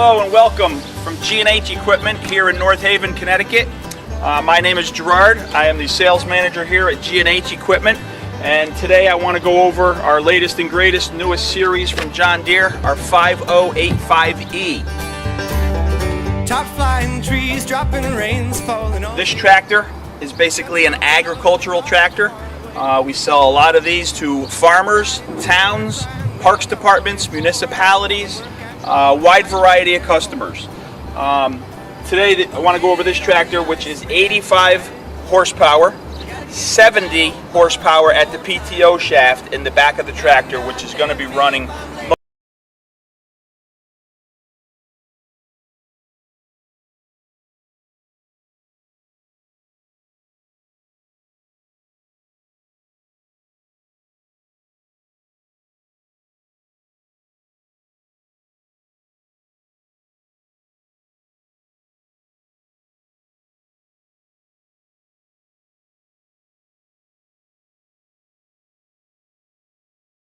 Hello and welcome from G&H Equipment here in North Haven, Connecticut. My name is Gerard. I am the sales manager here at G&H Equipment, and today I want to go over our latest and greatest, newest series from John Deere, our 5e-805E. Top flying trees, dropping rains falling on. This tractor is basically an agricultural tractor. We sell a lot of these to farmers, towns, parks departments, municipalities, wide variety of customers. Today I want to go over this tractor, which is 85 horsepower, 70 horsepower at the PTO shaft in the back of the tractor, which is going to be running